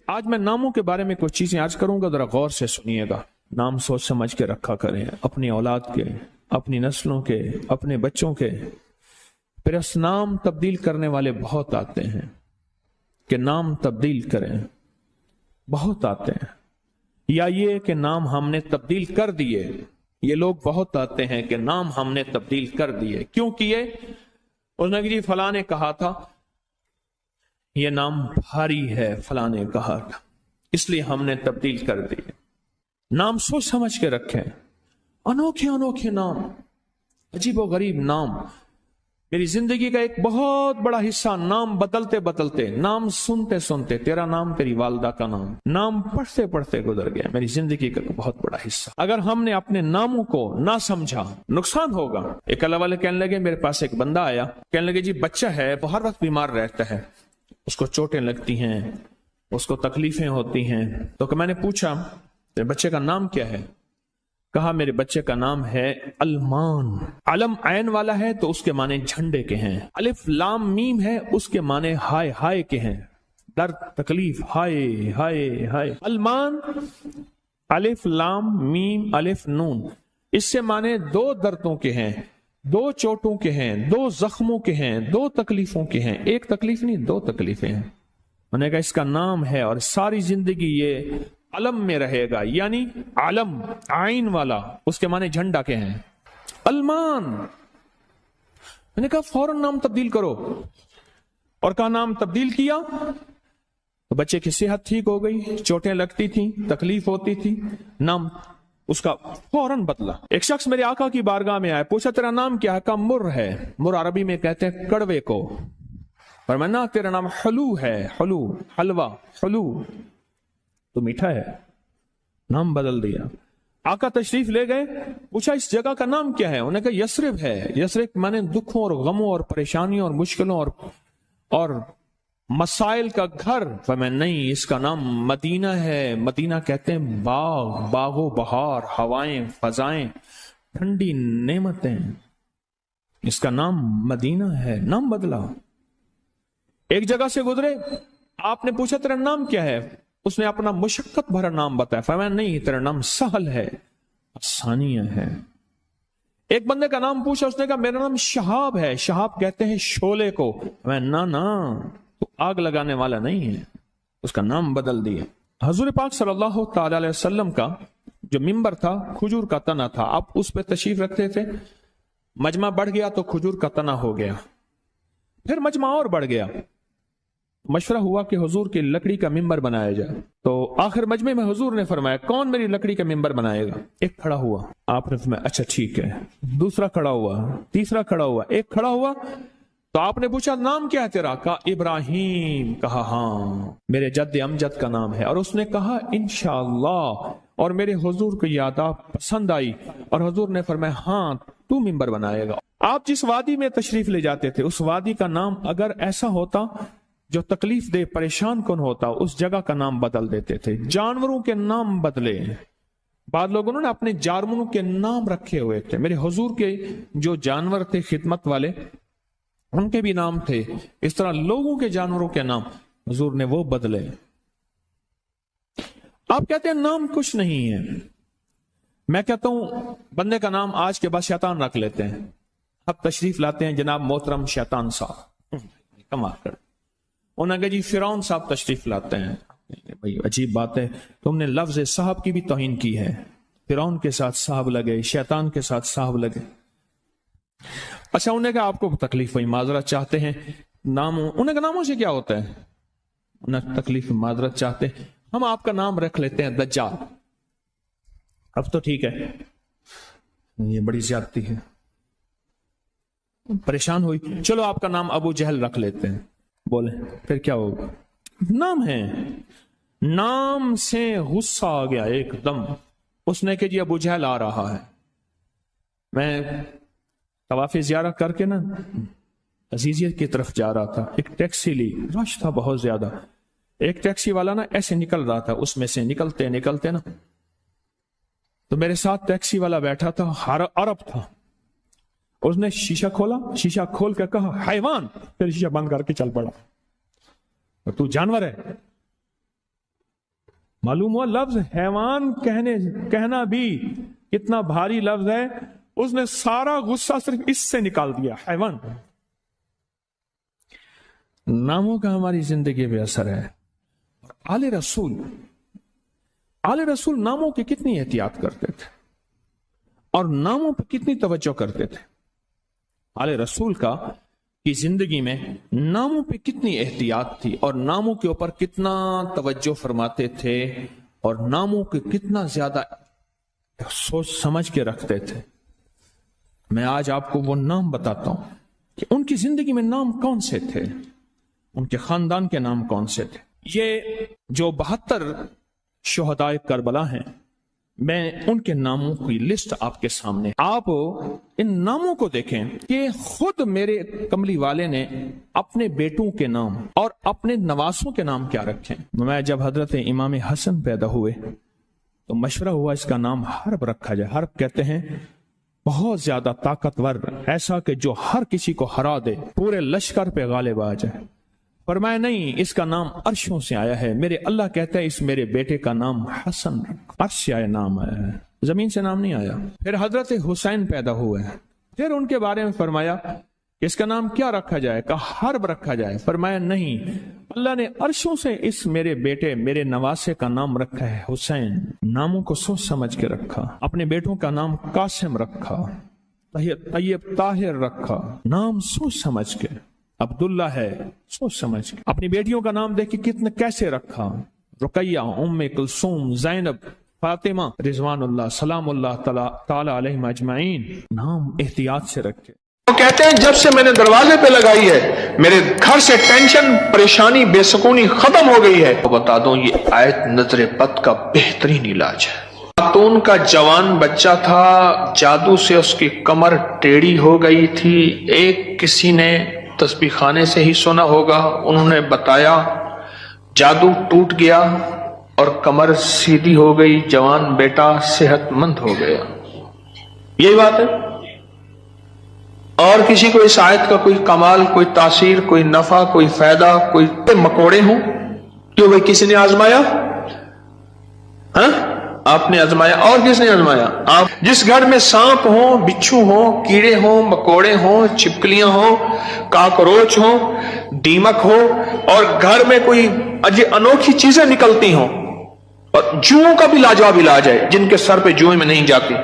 آج میں ناموں کے بارے میں کچھ چیزیں آج کروں گا، ذرا غور سے سنیے گا۔ نام سوچ سمجھ کے رکھا کریں، اپنی اولاد کے، اپنی نسلوں کے، اپنے بچوں کے۔ پھر اس نام تبدیل کرنے والے بہت آتے ہیں کہ نام تبدیل کریں، بہت آتے ہیں۔ یا یہ کہ نام ہم نے تبدیل کر دیے، یہ لوگ بہت آتے ہیں کہ نام ہم نے تبدیل کر دیے۔ کیوں کیے؟ اس نے کہ جی فلاں نے کہا تھا یہ نام بھاری ہے، فلاں نے کہا تھا، اس لیے ہم نے تبدیل کر دیے۔ نام سوچ سمجھ کے رکھیں، انوکھے انوکھے نام، عجیب و غریب نام۔ میری زندگی کا ایک بہت بڑا حصہ نام بدلتے بدلتے، نام سنتے سنتے، تیرا نام، تیری والدہ کا نام، نام پڑھتے پڑھتے گزر گیا میری زندگی کا بہت بڑا حصہ۔ اگر ہم نے اپنے ناموں کو نہ سمجھا، نقصان ہوگا۔ ایک اللہ والے کہنے لگے، میرے پاس ایک بندہ آیا، کہنے لگے جی بچہ ہے، وہ ہر وقت بیمار رہتا ہے، اس کو چوٹیں لگتی ہیں، اس کو تکلیفیں ہوتی ہیں۔ تو کہ میں نے پوچھا تیرے بچے کا نام کیا ہے؟ کہا میرے بچے کا نام ہے المان۔ علم عین والا ہے تو اس کے معنی جھنڈے کے ہیں، الف لام میم ہے اس کے معنی ہائے ہائے کے ہیں، درد تکلیف، ہائے ہائے ہائے۔ المان، الف لام میم الف نون، اس سے معنی دو دردوں کے ہیں، دو چوٹوں کے ہیں، دو زخموں کے ہیں، دو تکلیفوں کے ہیں۔ ایک تکلیف نہیں، دو تکلیفیں ہیں۔ میں نے کہا اس کا نام ہے اور ساری زندگی یہ علم میں رہے گا، یعنی علم عین والا، اس کے معنی جھنڈا کے ہیں، المان۔ میں نے کہا فوراً نام تبدیل کرو، اور کہا نام تبدیل کیا تو بچے کی صحت ٹھیک ہو گئی، چوٹیں لگتی تھیں، تکلیف ہوتی تھی، نام اس کا فوراً بدلا۔ ایک شخص میرے آقا کی بارگاہ میں آئے، پوچھا تیرا نام کیا ہے؟ کہا مر ہے۔ مر عربی میں کہتے ہیں کڑوے کو، فرمایا تیرا نام حلو ہے، حلو، حلوہ، حلو تو میٹھا ہے۔ نام بدل دیا۔ آقا تشریف لے گئے، پوچھا اس جگہ کا نام کیا ہے؟ انہوں نے کہا یثرب ہے۔ یثرب مانے دکھوں اور غموں اور پریشانیوں اور مشکلوں اور مسائل کا گھر۔ فرمایا نہیں، اس کا نام مدینہ ہے۔ مدینہ کہتے ہیں باغ، باغ و بہار، ہوائیں، فضائیں، ٹھنڈی نعمتیں، اس کا نام مدینہ ہے۔ نام بدلا۔ ایک جگہ سے گزرے، آپ نے پوچھا تیرا نام کیا ہے؟ اس نے اپنا مشقت بھرا نام بتایا۔ فرمایا نہیں، تیرا نام سہل ہے، آسانیاں ہے۔ ایک بندے کا نام پوچھا، اس نے کہا میرا نام شہاب ہے۔ شہاب کہتے ہیں شعلے کو۔ فرمایا نا تو آگ لگانے والا نہیں ہے، اس کا نام بدل دیا۔ حضور پاک صلی اللہ تعالی علیہ وسلم کا جو ممبر تھا کھجور کا تنا تھا، آپ اس پہ تشریف رکھتے تھے۔ مجمع بڑھ گیا تو کھجور کا تنا ہو گیا، پھر مجمع اور بڑھ گیا، مشورہ ہوا کہ حضور کی لکڑی کا ممبر بنایا جائے۔ تو آخر مجمع میں حضور نے فرمایا کون میری لکڑی کا ممبر بنائے گا؟ ایک کھڑا ہوا، آپ نے فرمایا اچھا ٹھیک ہے۔ دوسرا کھڑا ہوا، تیسرا کھڑا ہوا، ایک کھڑا ہوا تو آپ نے پوچھا نام کیا ہے تیرا؟ کہا ابراہیم۔ کہا ہاں میرے جد امجد کا نام ہے۔ اور اس نے کہا انشاءاللہ، اور میرے حضور کو یاد پسند آئی، اور حضور نے فرمایا ہاں تو ممبر بنائے گا۔ آپ جس وادی میں تشریف لے جاتے تھے، اس وادی کا نام اگر ایسا ہوتا جو تکلیف دے، پریشان کن ہوتا، اس جگہ کا نام بدل دیتے تھے۔ جانوروں کے نام بدلے، بعض لوگوں نے اپنے جانوروں کے نام رکھے ہوئے تھے۔ میرے حضور کے جو جانور تھے خدمت والے، ان کے بھی نام تھے۔ اس طرح لوگوں کے جانوروں کے نام حضور نے وہ بدلے۔ آپ کہتے ہیں نام کچھ نہیں ہے، میں کہتا ہوں بندے کا نام آج کے بعد شیطان رکھ لیتے ہیں۔ اب تشریف لاتے ہیں جناب محترم شیطان صاحب، کمال کر۔ انہوں نے کہا جی فرعون صاحب تشریف لاتے ہیں۔ بھائی عجیب بات ہے، تم نے لفظ صاحب کی بھی توہین کی ہے۔ فرعون کے ساتھ صاحب لگے، شیطان کے ساتھ صاحب لگے۔ اچھا انہوں نے کہا آپ کو تکلیف ہوئی، معذرت چاہتے ہیں، ناموں، انہوں نے کہا ناموں سے کیا ہوتا ہے؟ انہیں تکلیف معذرت چاہتے ہیں، ہم آپ کا نام رکھ لیتے ہیں دجال۔ اب تو ٹھیک ہے، یہ بڑی زیادتی ہے، پریشان ہوئی، چلو آپ کا نام ابو جہل رکھ لیتے ہیں۔ بولے پھر کیا ہوگا؟ نام ہے، نام سے غصہ آ گیا ایک دم۔ اس نے کہ جی ابو جہل آ رہا ہے۔ میں طواف زیارت کر کے نا عزیزیت کی طرف جا رہا تھا، ایک ٹیکسی لی، رش تھا بہت زیادہ۔ ایک ٹیکسی والا نا ایسے نکل رہا تھا، اس میں سے نکلتے نکلتے نا تو میرے ساتھ ٹیکسی والا بیٹھا تھا، عرب تھا۔ اس نے شیشہ کھولا، شیشہ کھول کے کہا حیوان، پھر شیشہ بند کر کے چل پڑا، اور تو جانور ہے۔ معلوم ہوا لفظ حیوان کہنا بھی کتنا بھاری لفظ ہے. اس نے سارا غصہ صرف اس سے نکال دیا. حیوان. ناموں کا ہماری زندگی پہ اثر ہے. آل رسول ناموں کی کتنی احتیاط کرتے تھے اور ناموں پہ کتنی توجہ کرتے تھے. آل رسول کی زندگی میں ناموں پہ کتنی احتیاط تھی اور ناموں کے اوپر کتنا توجہ فرماتے تھے اور ناموں کے کتنا زیادہ سوچ سمجھ کے رکھتے تھے. میں آج آپ کو وہ نام بتاتا ہوں کہ ان کی زندگی میں نام کون سے تھے, ان کے خاندان کے نام کون سے تھے. یہ جو 72 شہدائے کربلا ہیں, میں ان کے ناموں کی لسٹ آپ کے سامنے. آپ ان ناموں کو دیکھیں کہ خود میرے کملی والے نے اپنے بیٹوں کے نام اور اپنے نواسوں کے نام کیا رکھے. میں جب حضرت امام حسن پیدا ہوئے تو مشورہ ہوا اس کا نام حرب رکھا جائے. حرب کہتے ہیں بہت زیادہ طاقتور, ایسا کہ جو ہر کسی کو ہرا دے, پورے لشکر پہ غالب آ جائے. فرمایا نہیں, اس کا نام عرشوں سے آیا ہے. میرے اللہ کہتا ہے اس میرے بیٹے کا نام حسن, عرش سے آیا نام آیا ہے, زمین سے نام نہیں آیا. پھر حضرت حسین پیدا ہوئے, پھر ان کے بارے میں فرمایا کہ اس کا نام کیا رکھا جائے, کہا حرب رکھا جائے. فرمایا نہیں, اللہ نے عرشوں سے اس میرے بیٹے میرے نواسے کا نام رکھا ہے حسین. ناموں کو سوچ سمجھ کے رکھا. اپنے بیٹوں کا نام قاسم رکھا, طیب طاہر رکھا, نام سوچ سمجھ کے. عبداللہ ہے, سوچ سمجھ کے. اپنی بیٹیوں کا نام دیکھ کے کتنے کیسے رکھا, رقیہ, ام کلثوم, زینب, فاطمہ رضوان اللہ سلام اللہ تعالی علیہم اجمعین. نام احتیاط سے رکھے. وہ کہتے ہیں جب سے میں نے دروازے پہ لگائی ہے میرے گھر سے ٹینشن, پریشانی, بے سکونی ختم ہو گئی ہے. بتا دوں یہ آیت نظر بد کا بہترین علاج ہے. خاتون کا جوان بچہ تھا, جادو سے اس کی کمر ٹیڑھی ہو گئی تھی. ایک کسی نے تسبیح خانے سے ہی سنا ہوگا, انہوں نے بتایا, جادو ٹوٹ گیا اور کمر سیدھی ہو گئی, جوان بیٹا صحت مند ہو گیا. یہی بات ہے. اور کسی کو اس آیت کا کوئی کمال, کوئی تاثیر, کوئی نفع, کوئی فائدہ, کوئی مکوڑے ہوں, کیوں بھائی کسی نے آزمایا؟ ہاں آپ نے آزمایا. اور کس نے آزمایا؟ آپ. جس گھر میں سانپ ہوں, بچھو ہوں, کیڑے ہوں, مکوڑے ہوں, چھپکلیاں ہوں, کاکروچ ہوں, دیمک ہو, اور گھر میں کوئی انوکھی چیزیں نکلتی ہوں, اور جوؤں کا بھی لاجواب علاج ہے جن کے سر پہ جوئیں میں نہیں جاتی.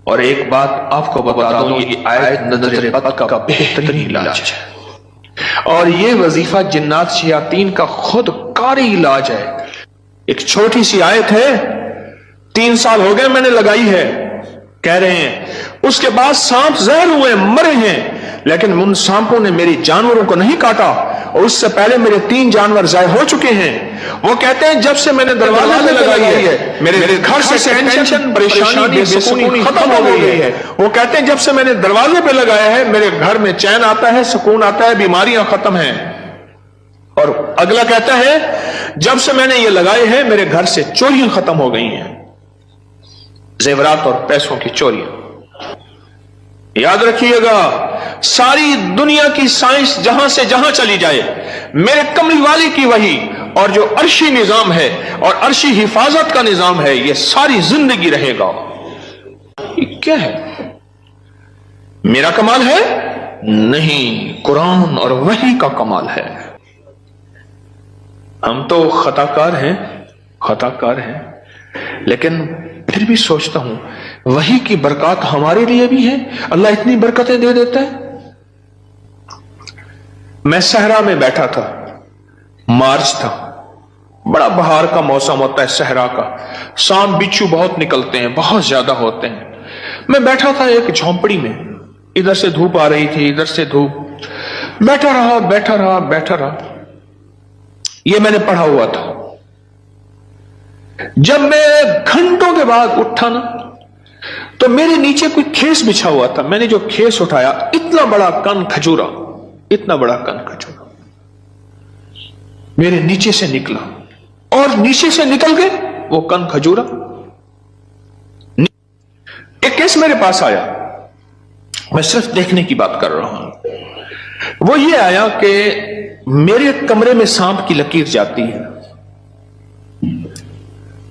اور ایک بات آپ کو بتا دوں, یہ آیت نظر بد کا بہترین علاج ہے, اور یہ وظیفہ جنات شیاطین کا خود کاری علاج ہے. ایک چھوٹی سی آیت ہے, 3 سال ہو گئے میں نے لگائی ہے, کہہ رہے ہیں. اس کے بعد سانپ زہر ہوئے, مرے ہیں, لیکن ان سانپوں نے میری جانوروں کو نہیں کاٹا, اور اس سے پہلے میرے 3 جانور ضائع ہو چکے ہیں. وہ کہتے ہیں جب سے میں نے دروازے پہ لگائی ہے میرے گھر سے ٹینشن, پریشانی, بے سکونی ختم ہو گئی ہے. وہ کہتے ہیں جب سے میں نے دروازے پہ لگایا ہے میرے گھر میں چین آتا ہے, سکون آتا ہے, بیماریاں ختم ہیں. اور اگلا کہتا ہے جب سے میں نے یہ لگائے ہیں میرے گھر سے چوریاں ختم ہو گئی ہیں, زیورات اور پیسوں کی چوریاں. یاد رکھیے گا, ساری دنیا کی سائنس جہاں سے جہاں چلی جائے, میرے کملی والی کی وحی اور جو عرشی نظام ہے اور عرشی حفاظت کا نظام ہے, یہ ساری زندگی رہے گا. یہ کیا ہے؟ میرا کمال ہے؟ نہیں, قرآن اور وحی کا کمال ہے. ہم تو خطا کار ہیں, لیکن پھر بھی سوچتا ہوں وحی کی برکات ہمارے لیے بھی ہے. اللہ اتنی برکتیں دے دیتا ہے. میں صحرا میں بیٹھا تھا, مارچ تھا, بڑا بہار کا موسم ہوتا ہے صحرا کا, سانپ بچھو بہت نکلتے ہیں, بہت زیادہ ہوتے ہیں. میں بیٹھا تھا ایک جھونپڑی میں, ادھر سے دھوپ آ رہی تھی, ادھر سے دھوپ, بیٹھا رہا. یہ میں نے پڑھا ہوا تھا. جب میں گھنٹوں کے بعد اٹھا نا, تو میرے نیچے کوئی کھیس بچھا ہوا تھا. میں نے جو کھیس اٹھایا, اتنا بڑا کن کھجورا میرے نیچے سے نکلا, اور نیچے سے نکل کے وہ کن کھجورا ایک کیس میرے پاس آیا. میں صرف دیکھنے کی بات کر رہا ہوں. وہ یہ آیا کہ میرے کمرے میں سانپ کی لکیر جاتی ہے,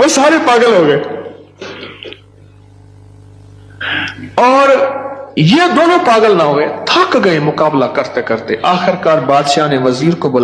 وہ سارے پاگل ہو گئے. اور یہ دونوں پاگل نہ ہوئے, تھک گئے مقابلہ کرتے کرتے. آخر کار بادشاہ نے وزیر کو بلایا.